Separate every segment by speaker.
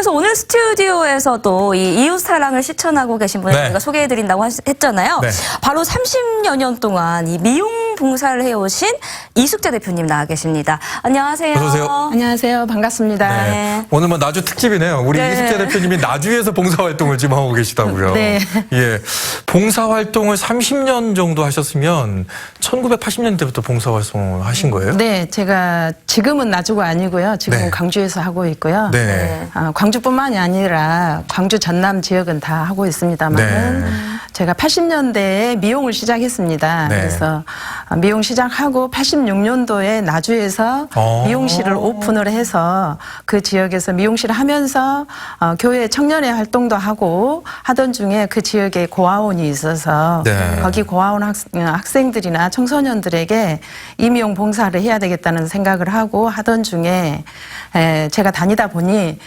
Speaker 1: 그래서 오늘 스튜디오에서도 이 이웃 사랑을 실천하고 계신 분을
Speaker 2: 네.
Speaker 1: 저희가 소개해드린다고 했잖아요.
Speaker 2: 네.
Speaker 1: 바로 30여 년 동안 이 미용 봉사를 해오신 이숙재 대표님 나와 계십니다. 안녕하세요.
Speaker 2: 어서 오세요.
Speaker 3: 안녕하세요. 반갑습니다.
Speaker 1: 네.
Speaker 2: 오늘 뭐 나주 특집이네요. 우리
Speaker 1: 네.
Speaker 2: 이숙재 대표님이 나주에서 봉사활동을 지금 하고 계시다고요.
Speaker 3: 네.
Speaker 2: 예, 봉사활동을 30년 정도 하셨으면 1980년대부터 봉사활동을 하신 거예요?
Speaker 3: 네, 제가 지금은 나주가 아니고요. 지금은
Speaker 2: 네.
Speaker 3: 광주에서 하고 있고요.
Speaker 2: 네.
Speaker 3: 광주뿐만이 아니라 광주 전남 지역은 다 하고 있습니다만은
Speaker 2: 네.
Speaker 3: 제가 80년대에 미용을 시작했습니다.
Speaker 2: 네.
Speaker 3: 그래서 미용 시작하고 86년도에 나주에서 미용실을 오픈을 해서 그 지역에서 미용실을 하면서 교회 청년회 활동도 하고 하던 중에 그 지역에 고아원이 있어서
Speaker 2: 네.
Speaker 3: 거기 고아원 학생들이나 청소년들에게 임용 봉사를 해야 되겠다는 생각을 하고 하던 중에 제가 다니다 보니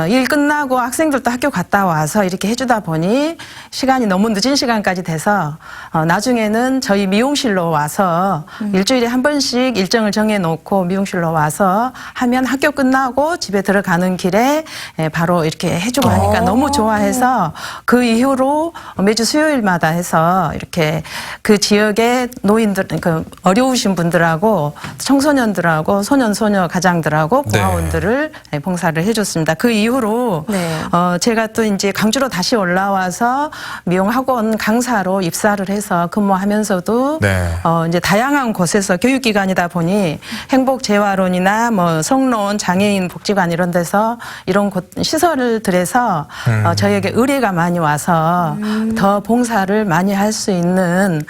Speaker 3: 일 끝나고 학생들도 학교 갔다 와서 이렇게 해주다 보니 시간이 너무 늦은 시간까지 돼서 나중에는 저희 미용실로 와서 일주일에 한 번씩 일정을 정해놓고 미용실로 와서 하면 학교 끝나고 집에 들어가는 길에 바로 이렇게 해주고 하니까 너무 좋아해서 그 이후로 매주 수요일마다 해서 이렇게 그 지역의 노인들, 그 어려우신 분들하고 청소년들하고 소년, 소녀 가장들하고 고아원들을 봉사를 해줬습니다. 그 이후로
Speaker 1: 네.
Speaker 3: 제가 또 이제 광주로 다시 올라와서 미용학원 강사로 입사를 해서 근무하면서도
Speaker 2: 네.
Speaker 3: 이제 다양한 곳에서 교육기관이다 보니 행복재활원이나 뭐 성노원 장애인 복지관 이런 데서 이런 곳 시설들에서 저희에게 의뢰가 많이 와서 더 봉사를 많이 할 수 있는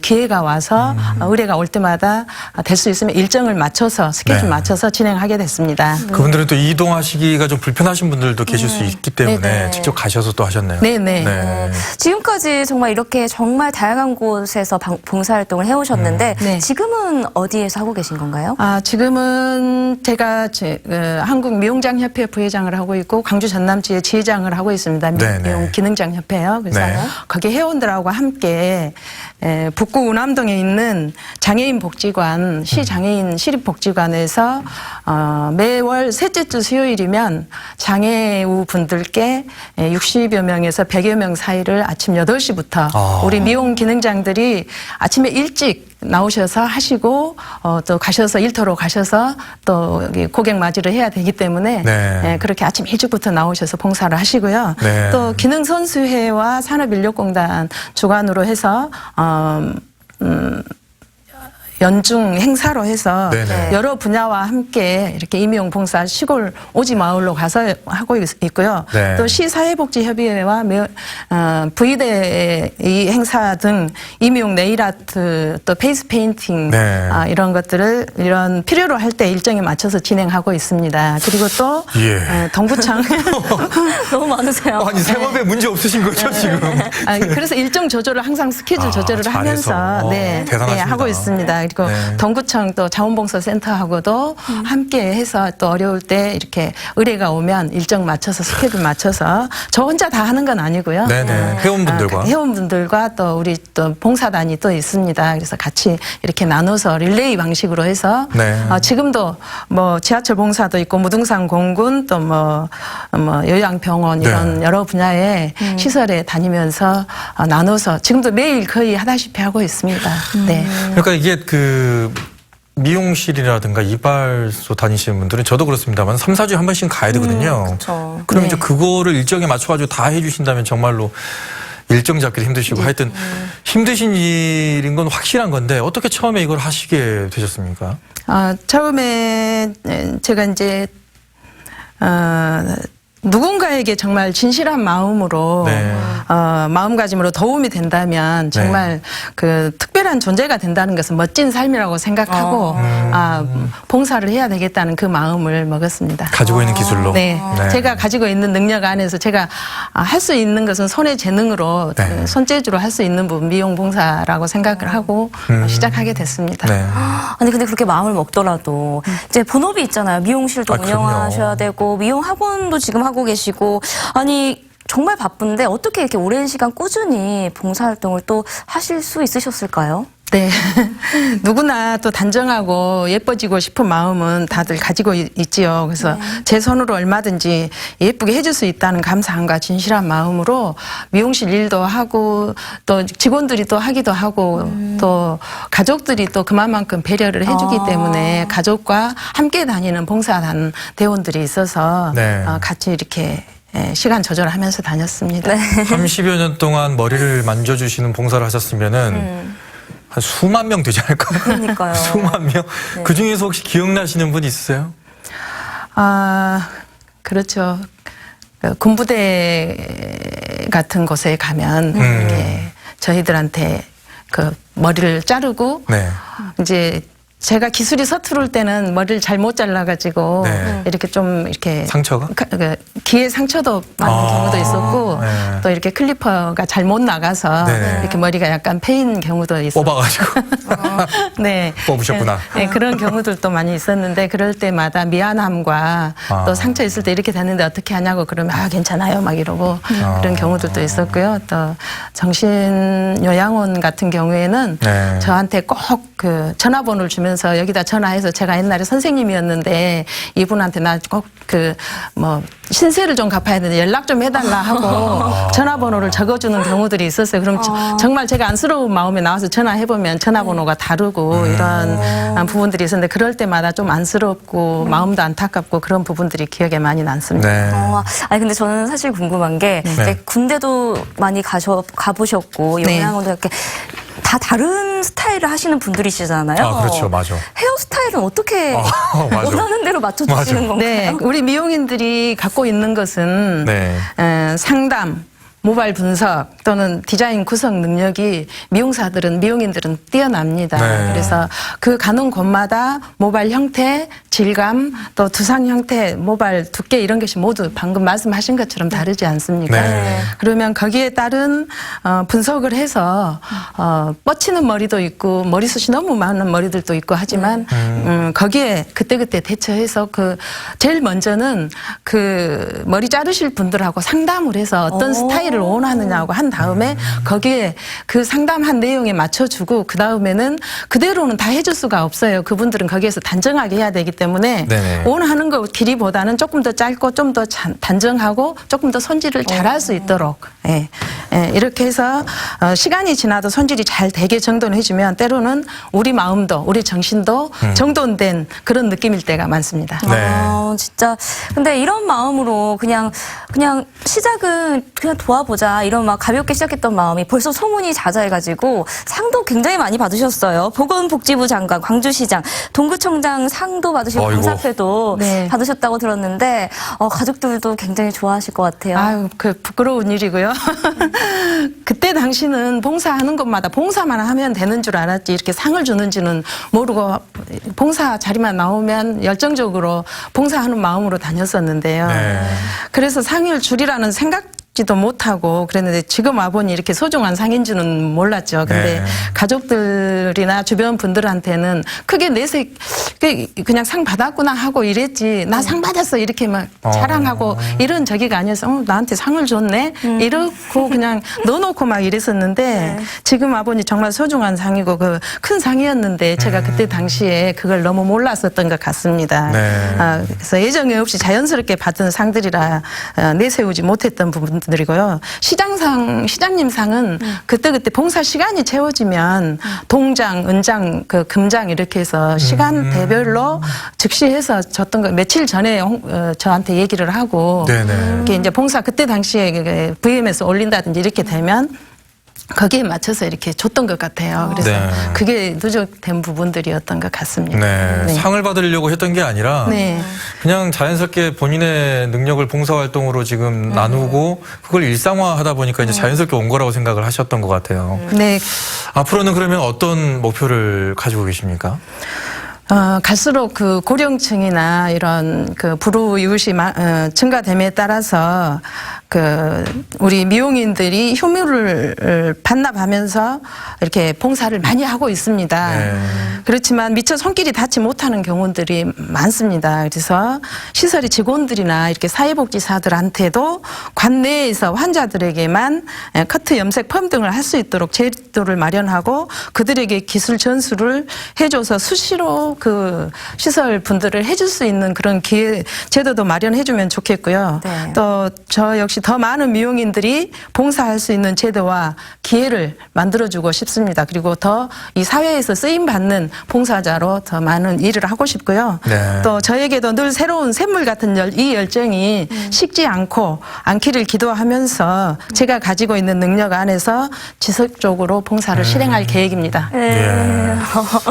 Speaker 3: 기회가 와서 의뢰가 올 때마다 될 수 있으면 일정을 맞춰서 스케줄
Speaker 2: 네.
Speaker 3: 맞춰서 진행하게 됐습니다.
Speaker 2: 그분들은 또 이동하시기가 좀 불편하신 분들도 계실 수 있기 때문에
Speaker 1: 네네.
Speaker 2: 직접 가셔서 또 하셨네요.
Speaker 3: 네네.
Speaker 2: 네.
Speaker 1: 지금까지 정말 이렇게 정말 다양한 곳에서 봉사활동을 해오셨는데
Speaker 3: 네.
Speaker 1: 지금은 어디에서 하고 계신 건가요?
Speaker 3: 지금은 제가 한국 미용장협회 부회장을 하고 있고 광주 전남지회 지회장을 하고 있습니다.
Speaker 2: 네네.
Speaker 3: 미용 기능장협회요. 그래서
Speaker 2: 네.
Speaker 3: 거기 회원들하고 함께 북구 운암동에 있는 장애인 복지관, 시장애인 시립복지관에서 매월 셋째 주 수요일이면 장애우 분들께 60여 명에서 100여 명 사이를 아침 8시부터 우리 미용 기능장들이 아침에 일찍 나오셔서 하시고 또 가셔서 일터로 가셔서 또 여기 고객 맞이를 해야 되기 때문에
Speaker 2: 네.
Speaker 3: 그렇게 아침 일찍부터 나오셔서 봉사를 하시고요.
Speaker 2: 네.
Speaker 3: 또 기능선수회와 산업인력공단 주관으로 해서 연중 행사로 해서
Speaker 2: 네네.
Speaker 3: 여러 분야와 함께 이렇게 임용 봉사 시골 오지 마을로 가서 하고 있고요.
Speaker 2: 네.
Speaker 3: 또 시사회복지협의회와 부의대 이 행사 등 임용 네일아트 또 페이스 페인팅
Speaker 2: 네.
Speaker 3: 이런 것들을 이런 필요로 할 때 일정에 맞춰서 진행하고 있습니다. 그리고 또
Speaker 2: 예.
Speaker 3: 동구청
Speaker 1: 너무 많으세요.
Speaker 2: 아니 생업에 문제 없으신 거죠 지금?
Speaker 3: 그래서 일정 조절을 항상 스케줄 조절을
Speaker 2: 잘해서.
Speaker 3: 하면서
Speaker 2: 대단하십니다.
Speaker 3: 하고 있습니다. 그리고
Speaker 2: 네.
Speaker 3: 동구청 또 자원봉사센터하고도 함께 해서 또 어려울 때 이렇게 의뢰가 오면 일정 맞춰서 스케줄 맞춰서 저 혼자 다 하는 건 아니고요.
Speaker 2: 네네. 회원분들과.
Speaker 3: 회원분들과 또 우리 또 봉사단이 또 있습니다. 그래서 같이 이렇게 나눠서 릴레이 방식으로 해서
Speaker 2: 네.
Speaker 3: 지금도 뭐 지하철 봉사도 있고 무등산 공군 또 뭐 요양병원 이런
Speaker 2: 네.
Speaker 3: 여러 분야의 시설에 다니면서 나눠서 지금도 매일 거의 하다시피 하고 있습니다. 네.
Speaker 2: 그러니까 이게 그 미용실이라든가 이발소 다니시는 분들은 저도 그렇습니다만 3, 4주에 한 번씩 가야 되거든요.
Speaker 1: 그렇죠.
Speaker 2: 그럼
Speaker 3: 네.
Speaker 2: 이제 그거를 일정에 맞춰가지고 다 해주신다면 정말로 일정 잡기도 힘드시고 하여튼 힘드신 일인 건 확실한 건데 어떻게 처음에 이걸 하시게 되셨습니까?
Speaker 3: 처음에 제가 이제 누군가에게 정말 진실한 마음으로
Speaker 2: 네.
Speaker 3: 마음가짐으로 도움이 된다면 정말 그 특별한 존재가 된다는 것은 멋진 삶이라고 생각하고 봉사를 해야 되겠다는 그 마음을 먹었습니다.
Speaker 2: 가지고 있는 기술로.
Speaker 3: 네.
Speaker 2: 네.
Speaker 3: 제가 가지고 있는 능력 안에서 제가 할 수 있는 것은 손의 재능으로
Speaker 2: 네.
Speaker 3: 손재주로 할 수 있는 부분 미용 봉사라고 생각을 하고 시작하게 됐습니다.
Speaker 2: 네.
Speaker 1: 아니 근데 그렇게 마음을 먹더라도 이제 본업이 있잖아요. 미용실도
Speaker 2: 그럼요.
Speaker 1: 운영하셔야 되고 미용 학원도 지금 하고 계시고 아니 정말 바쁜데 어떻게 이렇게 오랜 시간 꾸준히 봉사활동을 또 하실 수 있으셨을까요?
Speaker 3: 네. 누구나 또 단정하고 예뻐지고 싶은 마음은 다들 가지고 있지요. 그래서 제 손으로 얼마든지 예쁘게 해줄 수 있다는 감사함과 진실한 마음으로 미용실 일도 하고 또 직원들이 또 하기도 하고 또 가족들이 또 그만큼 배려를 해주기 때문에 가족과 함께 다니는 봉사단 대원들이 있어서
Speaker 2: 네.
Speaker 3: 같이 이렇게 시간 조절하면서 다녔습니다.
Speaker 2: 30여 년 동안 머리를 만져주시는 봉사를 하셨으면은 한 수만 명 되지 않을까요?
Speaker 1: 그러니까요.
Speaker 2: 수만 명. 그 중에서 혹시 기억나시는 분 있으세요?
Speaker 3: 그렇죠. 그 군부대 같은 곳에 가면 이렇게 저희들한테 그 머리를 자르고
Speaker 2: 네.
Speaker 3: 이제 제가 기술이 서투를 때는 머리를 잘 못 잘라가지고
Speaker 2: 네.
Speaker 3: 이렇게 좀 이렇게
Speaker 2: 상처가?
Speaker 3: 귀에 상처도 많은 경우도 있었고
Speaker 2: 네.
Speaker 3: 또 이렇게 클리퍼가 잘 못 나가서
Speaker 2: 네.
Speaker 3: 이렇게 머리가 약간 패인 경우도 있었고
Speaker 2: 뽑아가지고.
Speaker 3: 네.
Speaker 2: 뽑으셨구나.
Speaker 3: 네, 그런 경우들도 많이 있었는데 그럴 때마다 미안함과 또 상처 있을 때 이렇게 됐는데 어떻게 하냐고 그러면 괜찮아요 막 이러고 그런 경우들도 있었고요. 또 정신요양원 같은 경우에는
Speaker 2: 네.
Speaker 3: 저한테 꼭 그 전화번호를 주면서 여기다 전화해서 제가 옛날에 선생님이었는데 이분한테 나 꼭 그 뭐 신세를 좀 갚아야 되는데 연락 좀 해달라 하고 전화번호를 적어주는 경우들이 있었어요. 그럼 정말 제가 안쓰러운 마음에 나와서 전화해보면 전화번호가 다르고 이런 부분들이 있었는데 그럴 때마다 좀 안쓰럽고 마음도 안타깝고 그런 부분들이 기억에 많이 남습니다.
Speaker 2: 네.
Speaker 1: 아니 근데 저는 사실 궁금한 게 이제 군대도 많이 가보셨고
Speaker 3: 네.
Speaker 1: 영양원도 이렇게 다 다른 스타일을 하시는 분들이시잖아요.
Speaker 2: 아, 그렇죠. 맞아.
Speaker 1: 헤어스타일은 어떻게
Speaker 2: 맞아.
Speaker 1: 원하는 대로 맞춰주시는 건가요?
Speaker 3: 네, 우리 미용인들이 갖고 있는 것은
Speaker 2: 네.
Speaker 3: 상담, 모발 분석 또는 디자인 구성 능력이 미용인들은 뛰어납니다.
Speaker 2: 네.
Speaker 3: 그래서 그 가는 곳마다 모발 형태, 질감, 또 두상 형태, 모발 두께 이런 것이 모두 방금 말씀하신 것처럼 다르지 않습니까?
Speaker 2: 네.
Speaker 3: 그러면 거기에 따른 분석을 해서 뻗치는 머리도 있고 머리숱이 너무 많은 머리들도 있고 하지만 거기에 그때그때 대처해서 그 제일 먼저는 그 머리 자르실 분들하고 상담을 해서 어떤 스타일을 원하느냐고 한 다음에 거기에 그 상담한 내용에 맞춰주고 그 다음에는 그대로는 다 해줄 수가 없어요. 그분들은 거기에서 단정하게 해야 되기 때문에
Speaker 2: 네네.
Speaker 3: 원하는 것 길이보다는 조금 더 짧고 좀 더 단정하고 조금 더 손질을 잘할 수 있도록 이렇게 해서 시간이 지나도 손질이 잘 되게 정돈을 해주면 때로는 우리 마음도 우리 정신도 정돈된 그런 느낌일 때가 많습니다.
Speaker 2: 네.
Speaker 1: 진짜 근데 이런 마음으로 그냥 시작은 그냥 도와보자 이런 막 가볍게 시작했던 마음이 벌써 소문이 자자해가지고 상도 굉장히 많이 받으셨어요. 보건복지부 장관, 광주시장, 동구청장 상도 받으시고
Speaker 2: 어이구.
Speaker 1: 감사패도
Speaker 3: 네.
Speaker 1: 받으셨다고 들었는데 가족들도 굉장히 좋아하실 것 같아요.
Speaker 3: 아유, 그 부끄러운 일이고요. 그때 당시는 봉사하는 것마다 봉사만 하면 되는 줄 알았지 이렇게 상을 주는지는 모르고 봉사 자리만 나오면 열정적으로 봉사하는 마음으로 다녔었는데요.
Speaker 2: 네.
Speaker 3: 그래서 상을 주리라는 생각지도 못하고 그랬는데 지금 와보니 이렇게 소중한 상인 줄은 몰랐죠. 근데
Speaker 2: 네.
Speaker 3: 가족들이나 주변 분들한테는 크게 내색 그냥 상 받았구나 하고 이랬지 나 상 받았어 이렇게 막 자랑하고 이런 저기가 아니어서 나한테 상을 줬네 이러고 그냥 넣어놓고 막 이랬었는데 지금 와보니 정말 소중한 상이고 그 큰 상이었는데 제가 그때 당시에 그걸 너무 몰랐었던 것 같습니다.
Speaker 2: 네.
Speaker 3: 그래서 예정에 없이 자연스럽게 받은 상들이라 내세우지 못했던 부분들이고요. 시장님 상은 그때그때 봉사 시간이 채워지면 동장, 은장, 그 금장 이렇게 해서 시간대별로 즉시해서 줬던 거 며칠 전에 저한테 얘기를 하고
Speaker 2: 네네.
Speaker 3: 이게 이제 봉사 그때 당시에 VM에서 올린다든지 이렇게 되면 거기에 맞춰서 이렇게 줬던 것 같아요. 그래서
Speaker 2: 네.
Speaker 3: 그게 누적된 부분들이었던 것 같습니다.
Speaker 2: 네.
Speaker 3: 네.
Speaker 2: 상을 받으려고 했던 게 아니라
Speaker 3: 네.
Speaker 2: 그냥 자연스럽게 본인의 능력을 봉사활동으로 지금 나누고 그걸 일상화하다 보니까 이제 자연스럽게 온 거라고 생각을 하셨던 것 같아요.
Speaker 3: 네.
Speaker 2: 앞으로는 그러면 어떤 목표를 가지고 계십니까?
Speaker 3: 갈수록 그 고령층이나 이런 그 불우 이웃이 증가됨에 따라서 우리 미용인들이 휴무를 반납하면서 이렇게 봉사를 많이 하고 있습니다.
Speaker 2: 네.
Speaker 3: 그렇지만 미처 손길이 닿지 못하는 경우들이 많습니다. 그래서 시설의 직원들이나 이렇게 사회복지사들한테도 관내에서 환자들에게만 커트, 염색, 펌 등을 할 수 있도록 제도를 마련하고 그들에게 기술 전수를 해줘서 수시로 그 시설 분들을 해줄 수 있는 그런 기회, 제도도 마련해주면 좋겠고요.
Speaker 1: 네.
Speaker 3: 또 저 역시 더 많은 미용인들이 봉사할 수 있는 제도와 기회를 만들어주고 싶습니다. 그리고 더 이 사회에서 쓰임받는 봉사자로 더 많은 일을 하고 싶고요.
Speaker 2: 네.
Speaker 3: 또 저에게도 늘 새로운 샘물 같은 이 열정이 식지 않기를 기도하면서 제가 가지고 있는 능력 안에서 지속적으로 봉사를 실행할 계획입니다.
Speaker 2: 예.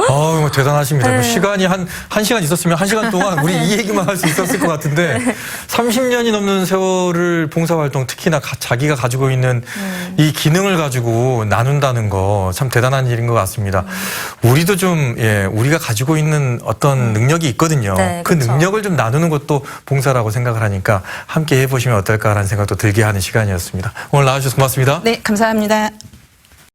Speaker 2: 뭐 대단하십니다. 뭐 시간이 한 시간 있었으면 한 시간 동안 우리 이 얘기만 할 수 있었을 것 같은데 30년이 넘는 세월을 봉사활동 특히나 자기가 가지고 있는 이 기능을 가지고 나눈다는 거 참 대단한 일인 것 같습니다. 우리도 좀, 우리가 가지고 있는 어떤 능력이 있거든요.
Speaker 1: 네,
Speaker 2: 그
Speaker 1: 그렇죠.
Speaker 2: 능력을 좀 나누는 것도 봉사라고 생각을 하니까 함께 해보시면 어떨까라는 생각도 들게 하는 시간이었습니다. 오늘 나와주셔서 고맙습니다.
Speaker 3: 네, 감사합니다.